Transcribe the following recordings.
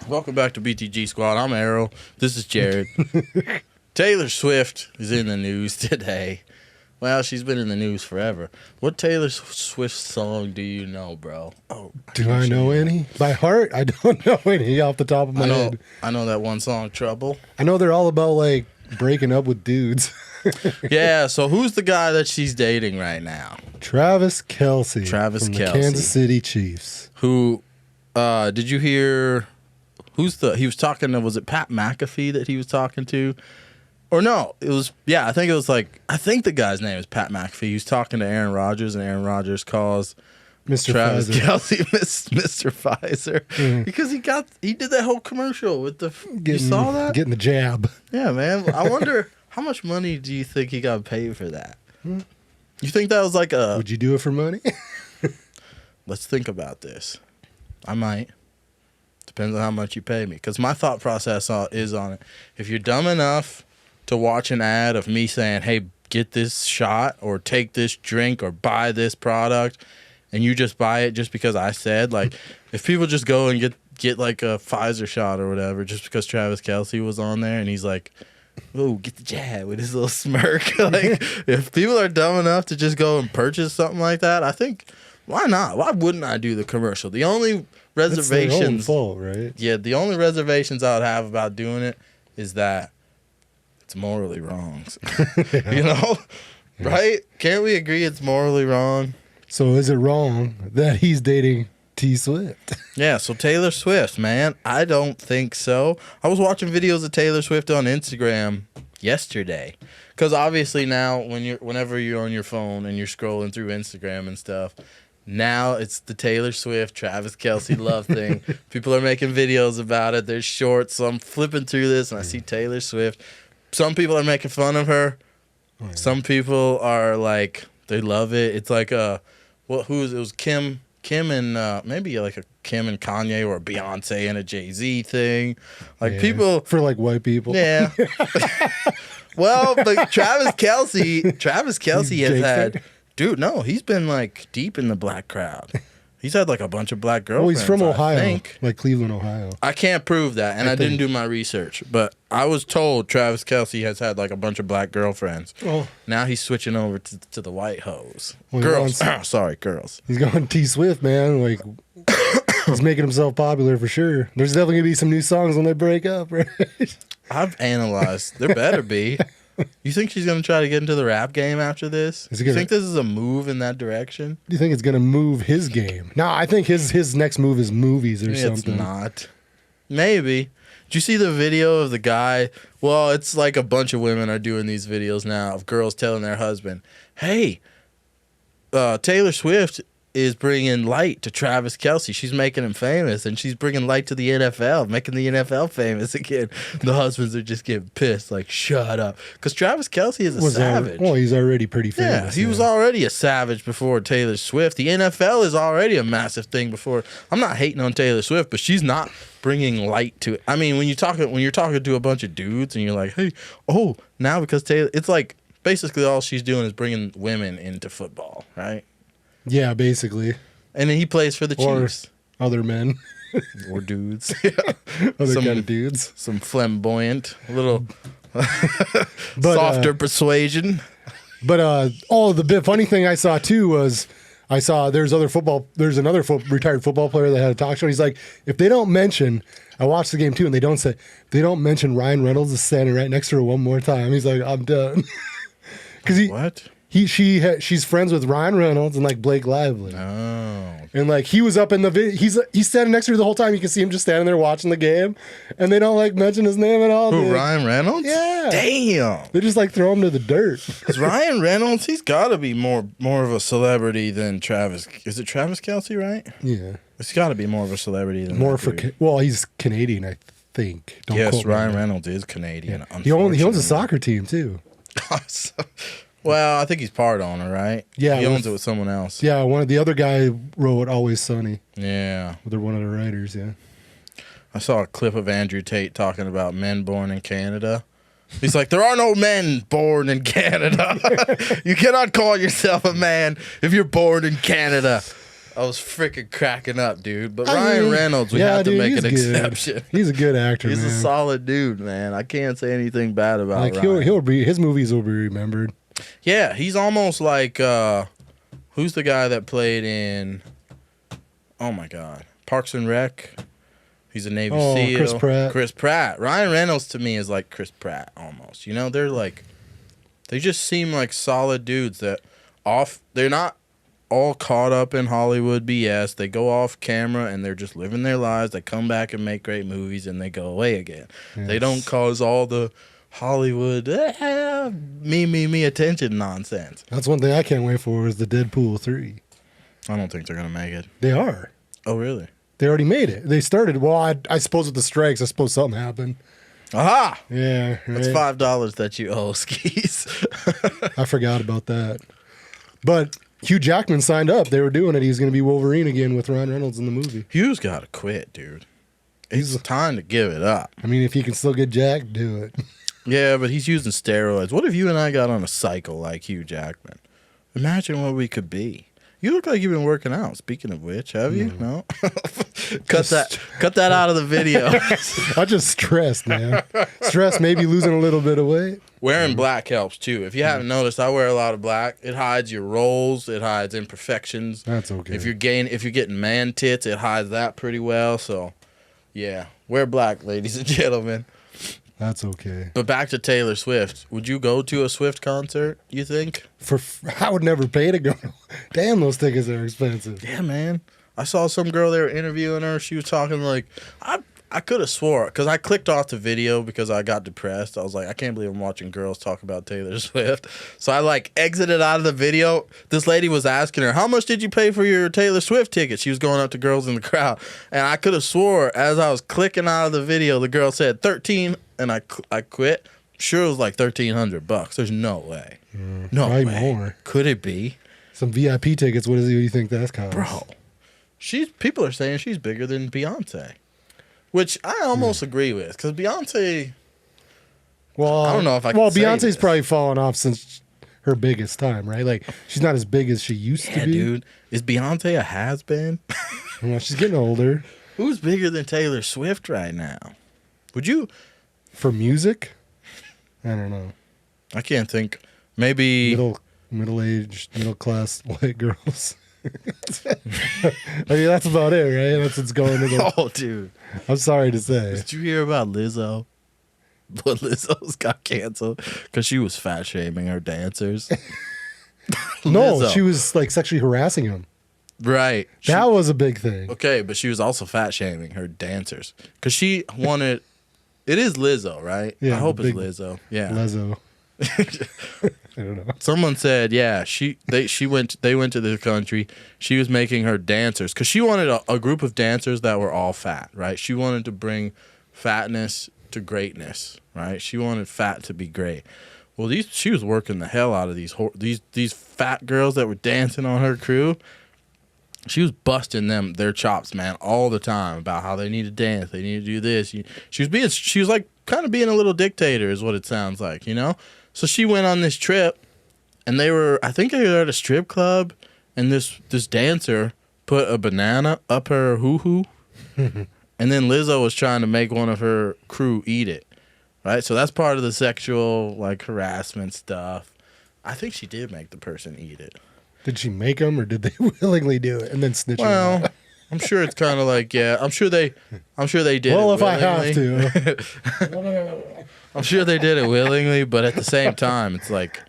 Welcome back to BTG Squad. I'm Errol. This is Jared. Taylor Swift is in the news today. Well, she's been in the news forever. What Taylor Swift song do you know, bro? Oh, do I know any? By heart, I don't know any off the top of my head. I know that one song, Trouble. I know they're all about, like, breaking up with dudes. Yeah, so who's the guy that she's dating right now? Travis Kelce. Travis from Kelce. The Kansas City Chiefs. Who, did you hear, he was talking to, was it Pat McAfee that he was talking to? Or no, it was, yeah, I think the guy's name is Pat McAfee. He was talking to Aaron Rodgers, and Aaron Rodgers calls Mr. Travis Pfizer. Kelce Mr. Pfizer because he did that whole commercial with the, you saw that? Getting the jab. Yeah, man. I wonder, how much money do you think he got paid for that? You think that was like a... Would you do it for money? Let's think about this. I might. Depends on how much you pay me. Because my thought process is on it. If you're dumb enough to watch an ad of me saying, hey, get this shot or take this drink or buy this product, and you just buy it just because I said, like, if people just go and get like a Pfizer shot or whatever just because Travis Kelce was on there and he's like, oh, get the jab with his little smirk. Like, if people are dumb enough to just go and purchase something like that, I think, why not? Why wouldn't I do the commercial? The only reservations... It's their own fault, right? Yeah, the only reservations I would have about doing it is that it's morally wrong. Yeah. You know? Yeah. Right? Can't we agree it's morally wrong? So is it wrong that he's dating T Swift? Yeah, so Taylor Swift, man. I don't think so. I was watching videos of Taylor Swift on Instagram yesterday. Because obviously now whenever you're on your phone and you're scrolling through Instagram and stuff, now it's the Taylor Swift, Travis Kelce love thing. People are making videos about it. There's shorts. So I'm flipping through this and I see Taylor Swift. Some people are making fun of her. Oh, yeah. Some people are like, they love it. It's like it was Kim and maybe like a Kim and Kanye or a Beyonce and a Jay-Z thing. Like people. For like white people. Yeah. Well, but Travis Kelce has had, dude, no, he's been like deep in the black crowd. He's had like a bunch of black girlfriends. Oh, he's from Ohio, I think. Like Cleveland, Ohio. I can't prove that, and I didn't do my research, but I was told Travis Kelce has had like a bunch of black girlfriends. Oh. Now he's switching over to the white hoes. Well, girls. Sorry, girls. He's going T Swift, man. Like, he's making himself popular for sure. There's definitely going to be some new songs when they break up, right? I've analyzed. There better be. You think she's going to try to get into the rap game after this? You think this is a move in that direction? Do you think it's going to move his game? No, I think his next move is movies or something. It's not. Maybe. Did you see the video of the guy? Well, it's like a bunch of women are doing these videos now of girls telling their husband, hey, Taylor Swift is bringing light to Travis Kelce. She's making him famous, and she's bringing light to the NFL, making the NFL famous again. The husbands are just getting pissed, like, shut up. Because Travis Kelce is a savage. Well, he's already pretty famous. Yeah, he was already a savage before Taylor Swift. The NFL is already a massive thing before. I'm not hating on Taylor Swift, but she's not bringing light to it. I mean, when you're talking to a bunch of dudes, and you're like, hey, oh, now because Taylor, it's like basically all she's doing is bringing women into football, right? Yeah, basically. And then he plays for the Chiefs. Or other men. Or dudes. Other kind of dudes. Some flamboyant, little softer persuasion. But the funny thing I saw too was there's another retired football player that had a talk show. He's like, if they don't mention, I watched the game too, and they don't mention Ryan Reynolds is standing right next to her one more time. He's like, I'm done. What? She's friends with Ryan Reynolds and like Blake Lively. Oh. And like he was up in the video. He's standing next to her the whole time. You can see him just standing there watching the game, and they don't like mention his name at all. Who, Ryan Reynolds? Yeah. Damn. They just like throw him to the dirt. Because Ryan Reynolds, he's got to be more of a celebrity than Travis. Is it Travis Kelce, right? Yeah. It's got to be more of a celebrity than he's Canadian, I think. Yes, Ryan Reynolds is Canadian. Yeah. He owns a soccer team too. Well, I think he's part owner, right? Yeah. He owns it with someone else. Yeah, the other guy wrote Always Sunny. Yeah. They're one of the writers, yeah. I saw a clip of Andrew Tate talking about men born in Canada. He's like, there are no men born in Canada. You cannot call yourself a man if you're born in Canada. I was freaking cracking up, dude. But Ryan Reynolds, we have to make an exception. He's a good actor, He's man. a solid dude, man. I can't say anything bad about like Ryan. his movies will be remembered. Yeah, he's almost like who's the guy that played in oh my god, Parks and Rec? He's a Navy SEAL. Chris Pratt. Chris Pratt. Ryan Reynolds to me is like Chris Pratt almost. You know, they just seem like solid dudes they're not all caught up in Hollywood BS. They go off camera and they're just living their lives. They come back and make great movies and they go away again. Yes. They don't cause all the Hollywood me attention nonsense. That's one thing I can't wait for is the Deadpool 3. I don't think they're gonna make it. They are. Oh really? They already made it. They started. Well, I suppose with the strikes, I suppose something happened. Aha! Yeah, right? That's $5 that you owe, Skis. I forgot about that. But Hugh Jackman signed up. They were doing it. He's going to be Wolverine again with Ryan Reynolds in the movie. Hugh's got to quit, dude. It's time to give it up. I mean, if he can still get Jack, do it. Yeah, but he's using steroids. What if you and I got on a cycle like Hugh Jackman? Imagine what we could be. You look like you've been working out. Speaking of which, have you? No? Cut that out of the video. I'm just stressed, man. Stressed, maybe losing a little bit of weight. Wearing black helps too. If you haven't noticed, I wear a lot of black. It hides your rolls. It hides imperfections. That's okay. If you're getting man tits, it hides that pretty well. So, yeah, wear black, ladies and gentlemen. That's okay. But back to Taylor Swift. Would you go to a Swift concert, you think? I would never pay to go. Damn, those tickets are expensive. Yeah, man. I saw some girl, they were interviewing her. She was talking like, I could have swore, because I clicked off the video because I got depressed. I was like, I can't believe I'm watching girls talk about Taylor Swift. So I exited out of the video. This lady was asking her, how much did you pay for your Taylor Swift ticket? She was going up to girls in the crowd. And I could have swore as I was clicking out of the video, the girl said 13, and I quit. Sure, it was like $1,300. There's no way. No way. More. Could it be? Some VIP tickets, what do you think that's cost? Bro, people are saying she's bigger than Beyonce. Which I almost agree with, because Beyonce. Well, I don't know if I can Beyonce's probably fallen off since her biggest time, right? Like she's not as big as she used to be. Dude, is Beyonce a has-been? Well, she's getting older. Who's bigger than Taylor Swift right now? Would you? For music, I don't know. I can't think. Maybe middle-aged, middle-class white girls. I mean, that's about it, right? That's what's going on. Oh, dude. I'm sorry to say. Did you hear about Lizzo? But Lizzo's got canceled because she was fat shaming her dancers. No, she was like sexually harassing them. Right. That was a big thing. Okay, but she was also fat shaming her dancers because she wanted. It is Lizzo, right? Yeah, I hope it's Lizzo. Yeah, Lizzo. I don't know. Someone said, yeah, they went to the country. She was making her dancers because she wanted a group of dancers that were all fat, right? She wanted to bring fatness to greatness, right? She wanted fat to be great. Well, she was working the hell out of these fat girls that were dancing on her crew. She was busting their chops, man, all the time about how they need to dance, they need to do this. She was like kind of being a little dictator, is what it sounds like, you know. So she went on this trip, and I think they were at a strip club, and this dancer put a banana up her hoo-hoo, and then Lizzo was trying to make one of her crew eat it, right? So that's part of the sexual, harassment stuff. I think she did make the person eat it. Did she make them, or did they willingly do it and then snitch it out? I'm sure it's kind of I'm sure they did. Well, it if willingly. I have to, I'm sure they did it willingly, but at the same time, it's like,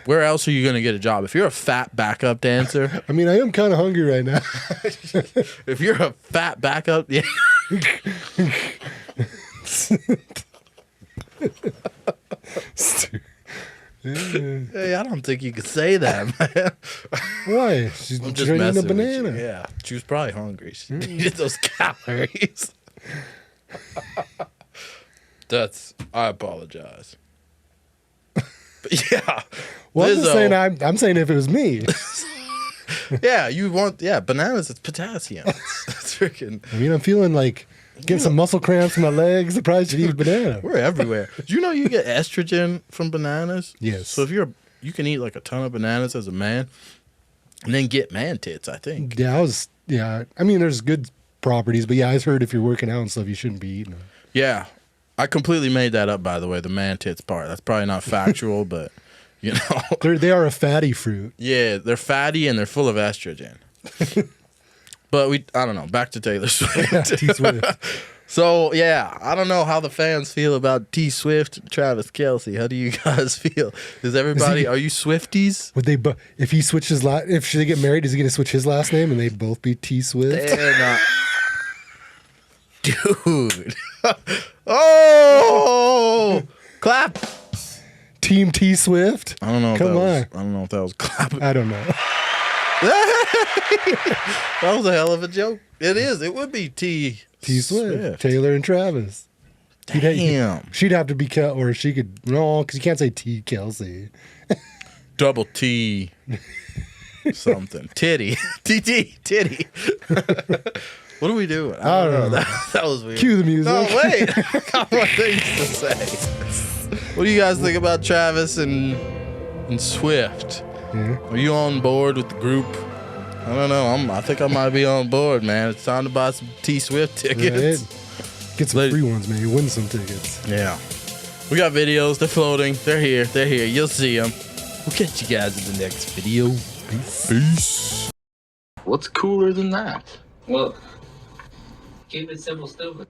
where else are you gonna get a job if you're a fat backup dancer? I mean, I am kind of hungry right now. If you're a fat backup, yeah. Hey, I don't think you could say that, man. Why? She's just eating a banana. Yeah, she was probably hungry. She needed those calories. I apologize. But yeah. Well, Lizzo, I'm saying if it was me. Yeah, bananas, it's potassium. It's freaking. I mean, I'm feeling like getting some muscle cramps in my legs. I probably should eat a banana. We're everywhere. Do you know you get estrogen from bananas? Yes. So if you can eat like a ton of bananas as a man, and then get man tits, I think. Yeah. I mean, there's good properties, but yeah, I've heard if you're working out and stuff, you shouldn't be eating them. Yeah. I completely made that up, by the way, the man tits part. That's probably not factual, but, you know. They are a fatty fruit. Yeah, they're fatty and they're full of estrogen. But I don't know. Back to Taylor Swift. Yeah, T-Swift. So, yeah, I don't know how the fans feel about T Swift and Travis Kelce. How do you guys feel? Is everybody, are you Swifties? Would they, if he switches, if they get married, is he going to switch his last name and they both be T Swift? They're not. Dude. Oh! Clap. Team T Swift? I don't know. Come on. I don't know if that was clapping. I don't know. That was a hell of a joke. It is. It would be T Swift. Taylor and Travis. Damn. She'd have to be or she could, no, because you can't say T Kelce. Double T something. Titty. TT. Titty. What are we doing? I don't know. That was weird. Cue the music. No, wait. I got more things to say. What do you guys think about Travis and Swift? Yeah. Are you on board with the group? I don't know. I think I might be on board, man. It's time to buy some T Swift tickets. Right. Get some free ones, maybe. Win some tickets. Yeah. We got videos. They're floating. They're here. They're here. You'll see them. We'll catch you guys in the next video. Peace. What's cooler than that? Well, keep it simple, stupid.